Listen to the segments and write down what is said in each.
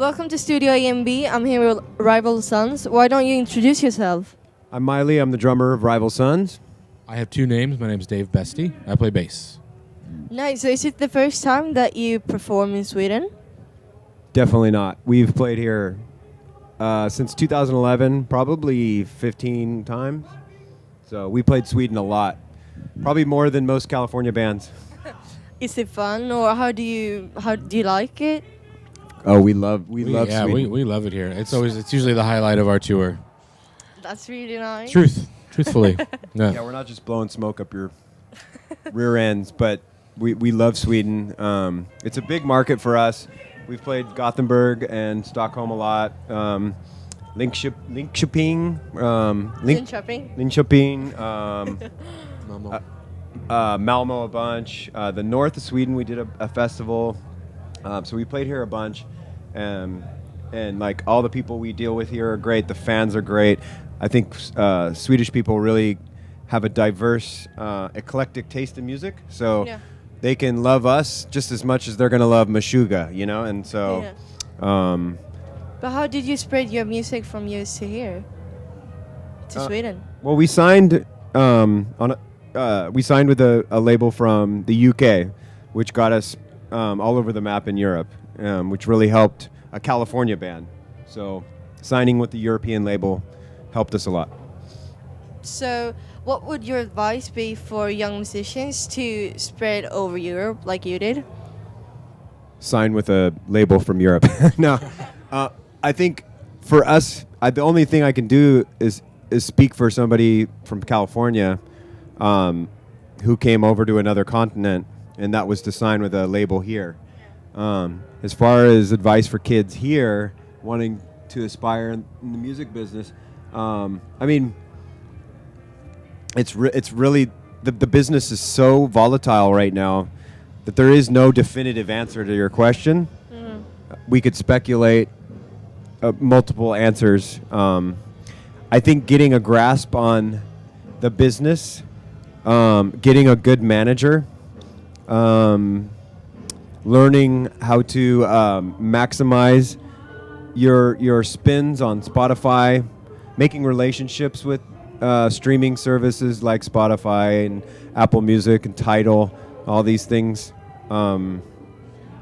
Welcome to Studio AMB. I'm here with Rival Sons. Why don't you introduce yourself? I'm Miley. I'm the drummer of Rival Sons. I have two names. My name's Dave Bestie. I play bass. Nice. So is it the first time that you perform in Sweden? Definitely not. We've played here since 2011, probably 15 times. So we played Sweden a lot, probably more than most California bands. Is it fun, or how do you like it? Oh, we love Yeah, Sweden. we love it here. It's usually the highlight of our tour. That's really nice. Truthfully. Yeah, we're not just blowing smoke up your rear ends, but we love Sweden. It's a big market for us. We've played Gothenburg and Stockholm a lot. Linköping, Malmo a bunch. The north of Sweden, we did a festival. So we played here a bunch. And like all the people we deal with here are great. The fans are great. I think Swedish people really have a diverse, eclectic taste in music. So they can love us just as much as they're going to love Meshuggah, you know? And so... Yeah. But how did you spread your music from US to here? To Sweden? Well, we signed we signed with a label from the UK, which got us all over the map in Europe, which really helped a California band. So signing with the European label helped us a lot. So what would your advice be for young musicians to spread over Europe like you did? Sign with a label from Europe. No, I think for us, the only thing I can do is speak for somebody from California who came over to another continent, and that was to sign with a label here. As far as advice for kids here wanting to aspire in the music business, I mean, it's really the business is so volatile right now that there is no definitive answer to your question. Mm-hmm. We could speculate multiple answers. I think getting a grasp on the business, getting a good manager, learning how to maximize your spins on Spotify, making relationships with streaming services like Spotify and Apple Music and Tidal, all these things. I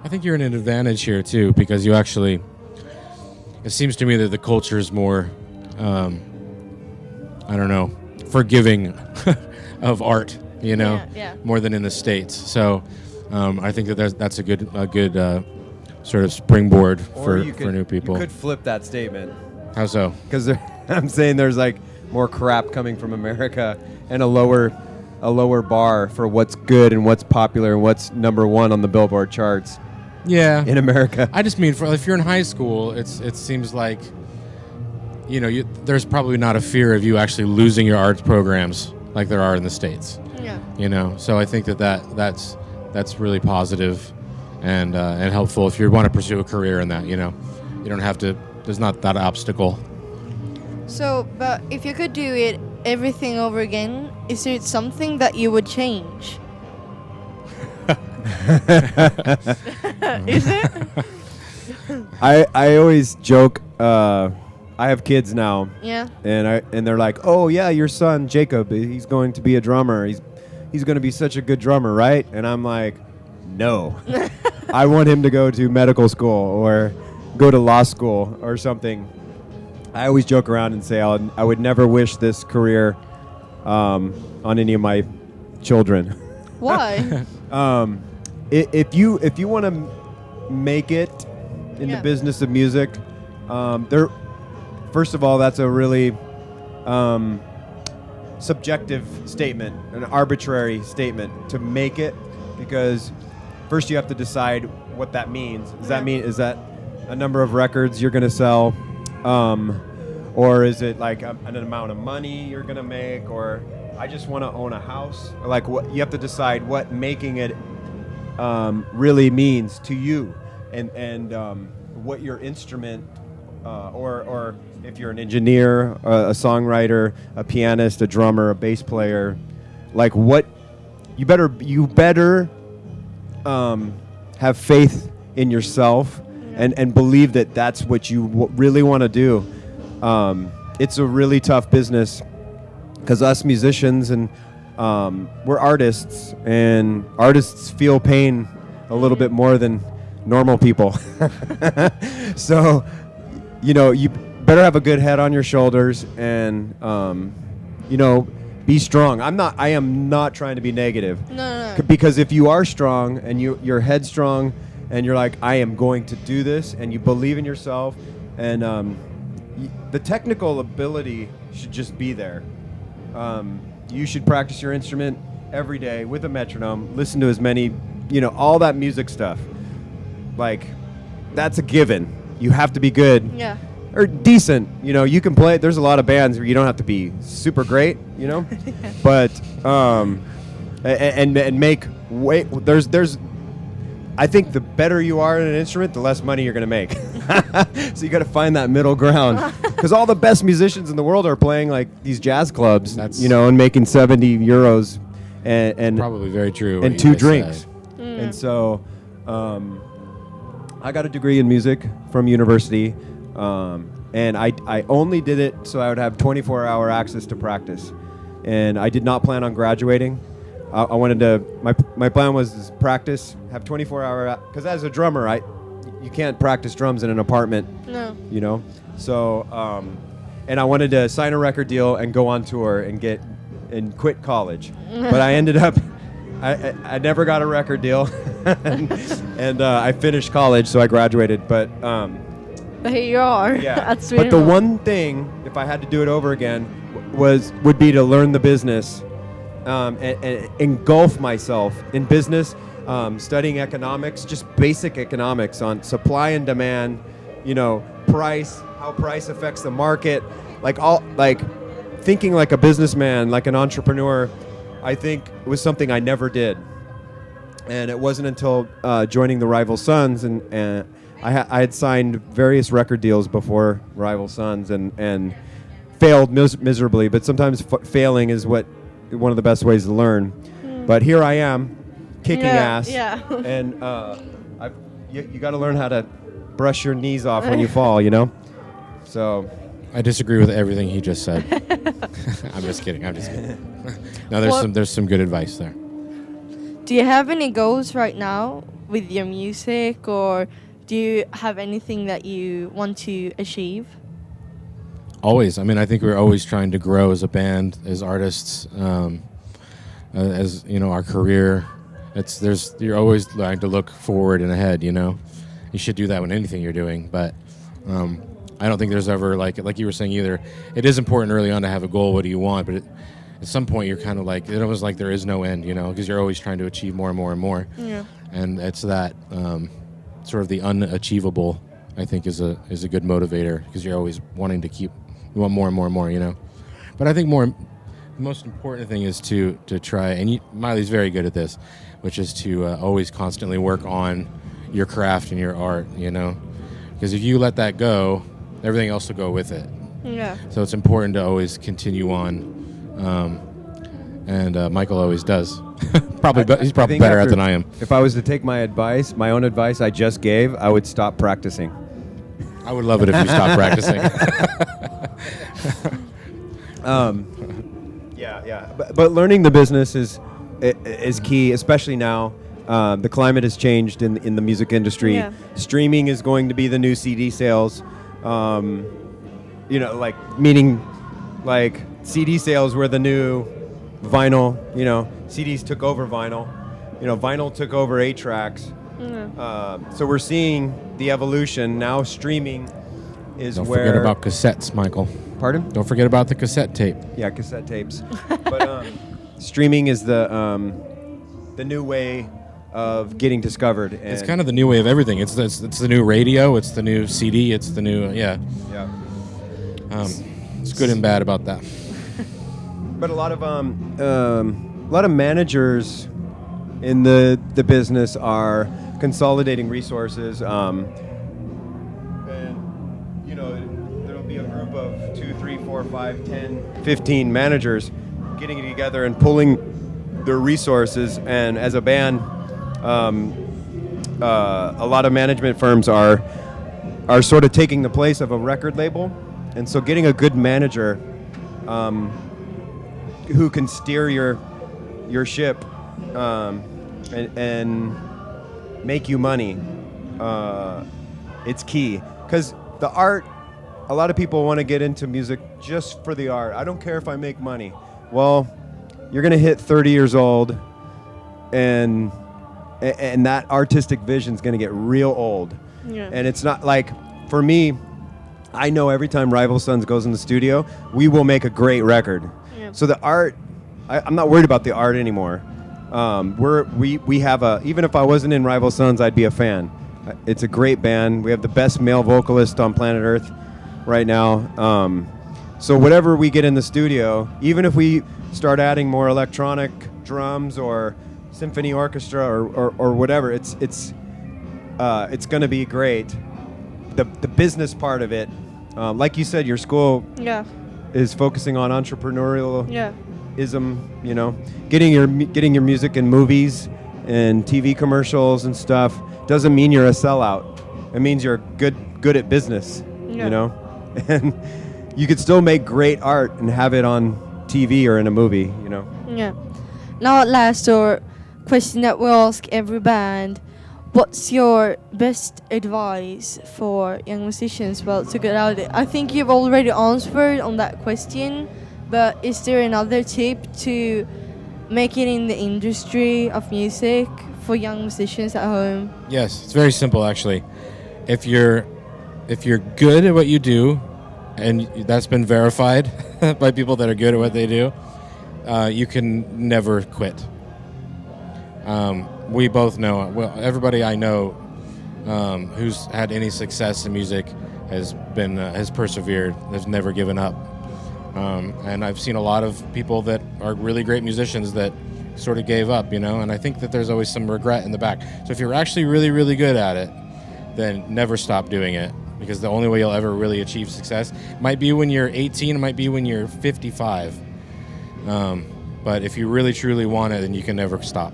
think you're in an advantage here, too, because you actually... It seems to me that the culture is more, forgiving of art, you know, more than in the States. So I think that's a good sort of springboard for new people. You could flip that statement. How so? Because I'm saying there's like more crap coming from America and a lower bar for what's good and what's popular and what's number one on the Billboard charts. Yeah, in America. I just mean, if you're in high school, it seems like, you know, there's probably not a fear of you actually losing your arts programs like there are in the States. Yeah. You know, so I think that's really positive and helpful if you want to pursue a career in that. You know, you don't have to. There's not that obstacle. So, but if you could do everything over again, is there something that you would change? Is it? I always joke. I have kids now. Yeah. And they're like, "Oh yeah, your son Jacob, he's going to be a drummer. He's going to be such a good drummer, right?" And I'm like, "No, I want him to go to medical school or go to law school or something." I always joke around and say I would never wish this career on any of my children. Why? If you want to make it in the business of music, first of all, that's a really subjective statement, an arbitrary statement to make it, because first you have to decide what that means. Does that mean, is that a number of records you're going to sell, or is it like an amount of money you're going to make, or I just want to own a house? Like, what you have to decide what making it really means to you, and what your instrument, or if you're an engineer, a songwriter, a pianist, a drummer, a bass player, like what you better have faith in yourself and believe that that's what you really want to do. It's a really tough business because us musicians and we're artists, and artists feel pain a little bit more than normal people. So, you better have a good head on your shoulders and, be strong. I am not trying to be negative. No. Because if you are strong and your head's strong and you're like, I am going to do this, and you believe in yourself, and the technical ability should just be there. You should practice your instrument every day with a metronome, listen to as many, all that music stuff. Like, that's a given. You have to be good. Yeah. Or decent. You can play. There's a lot of bands where you don't have to be super great, but and make way. There's. I think the better you are in an instrument, the less money you're going to make. So you got to find that middle ground. Because all the best musicians in the world are playing like these jazz clubs, and making 70 euros, and probably very true. And 2 drinks. And so, I got a degree in music from university. And I only did it so I would have 24-hour access to practice, and I did not plan on graduating. I wanted to. My plan was to practice, have 24-hour. Because as a drummer, you can't practice drums in an apartment. No. So, and I wanted to sign a record deal and go on tour and quit college, but I ended up. I never got a record deal, and I finished college, so I graduated, but. But here you are. Yeah. But the one thing, if I had to do it over again, would be to learn the business, and engulf myself in business, studying economics, just basic economics on supply and demand, price, how price affects the market, like thinking like a businessman, like an entrepreneur. I think was something I never did, and it wasn't until joining the Rival Sons and I had signed various record deals before Rival Sons and failed miserably. But sometimes failing is one of the best ways to learn. But here I am, kicking ass. Yeah. And you got to learn how to brush your knees off when you fall. So. I disagree with everything he just said. I'm just kidding. No, there's some good advice there. Do you have any goals right now with your music, or do you have anything that you want to achieve? Always. I mean, I think we're always trying to grow as a band, as artists, as our career. You're always trying to look forward and ahead. You should do that with anything you're doing. But I don't think there's ever like you were saying either. It is important early on to have a goal. What do you want? But at some point, you're kind of like it almost like there is no end. Because you're always trying to achieve more and more and more. Yeah. And it's that. Sort of the unachievable, I think, is a good motivator, because you're always wanting to you want more and more and more, But I think the most important thing is to try, and Miley's very good at this, which is to always constantly work on your craft and your art, because if you let that go, everything else will go with it. Yeah. So it's important to always continue on, and Michael always does. He's probably better at it than I am. If I was to take my own advice I just gave, I would stop practicing. I would love it if you stopped practicing. Yeah. But learning the business is key, especially now. The climate has changed in the music industry. Yeah. Streaming is going to be the new CD sales. Meaning CD sales were the new vinyl. CDs took over vinyl. Vinyl took over 8-tracks. So we're seeing the evolution. Now streaming is Don't forget about cassettes, Michael. Pardon? Don't forget about the cassette tape. Yeah, cassette tapes. But streaming is the new way of getting discovered. And it's kind of the new way of everything. It's the new radio. It's the new CD. It's the new It's good and bad about that. But a lot of managers in the business are consolidating resources. And there'll be a group of 2, 3, 4, 5, 10, 15 managers getting together and pulling their resources. And as a band, a lot of management firms are are sort of taking the place of a record label, and so getting a good manager who can steer your ship and make you money, it's key. Because the art, a lot of people want to get into music just for the art. I don't care if I make money. Well, you're going to hit 30 years old, and that artistic vision is going to get real old. Yeah. And it's not like, for me, I know every time Rival Sons goes in the studio, we will make a great record. Yeah. So the art, I'm not worried about the art anymore. We have even if I wasn't in Rival Sons, I'd be a fan. It's a great band. We have the best male vocalist on planet Earth right now. So whatever we get in the studio, even if we start adding more electronic drums or symphony orchestra or whatever, it's going to be great. The business part of it, like you said, your school Yeah. is focusing on entrepreneurial Yeah. ism, getting your music in movies and TV commercials and stuff doesn't mean you're a sellout. It means you're good at business, Yeah. and you could still make great art and have it on TV or in a movie, Yeah. Now at last, our question that we ask every band: what's your best advice for young musicians? Well, to get out of it, I think you've already answered on that question, but is there another tip to make it in the industry of music for young musicians at home? Yes, it's very simple actually. If you're good at what you do, and that's been verified by people that are good at what they do, you can never quit. We both know, well, everybody I know who's had any success in music has persevered, has never given up. And I've seen a lot of people that are really great musicians that sort of gave up, and I think that there's always some regret in the back. So if you're actually really, really good at it, then never stop doing it, because the only way you'll ever really achieve success might be when you're 18, it might be when you're 55. But if you really, truly want it, then you can never stop.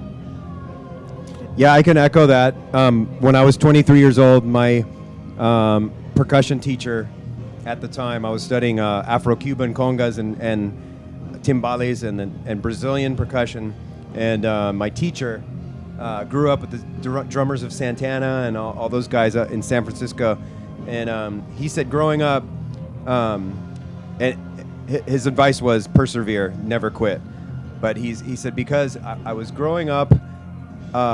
Yeah, I can echo that. When I was 23 years old, my percussion teacher at the time, I was studying Afro-Cuban congas and timbales and Brazilian percussion. And my teacher grew up with the drummers of Santana and all those guys in San Francisco. And he said growing up, and his advice was persevere, never quit. But he said because I was growing up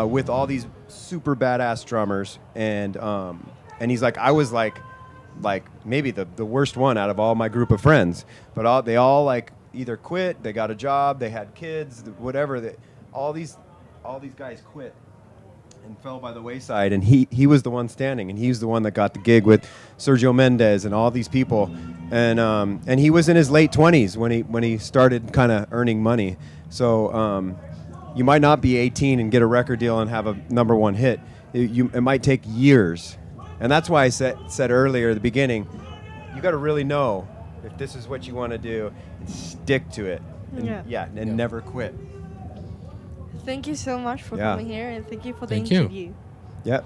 with all these super badass drummers, and he's like, I was like maybe the worst one out of all my group of friends. But they all like either quit, they got a job, they had kids, whatever. All these guys quit and fell by the wayside, and he was the one standing, and he's the one that got the gig with Sergio Mendes and all these people, and he was in his late 20s when he started kind of earning money. So you might not be 18 and get a record deal and have a number one hit. It might take years, and that's why I said earlier at the beginning, you got to really know if this is what you want to do and stick to it, and never quit. Thank you so much for coming here, and thank you for the Thank you. interview. Yep.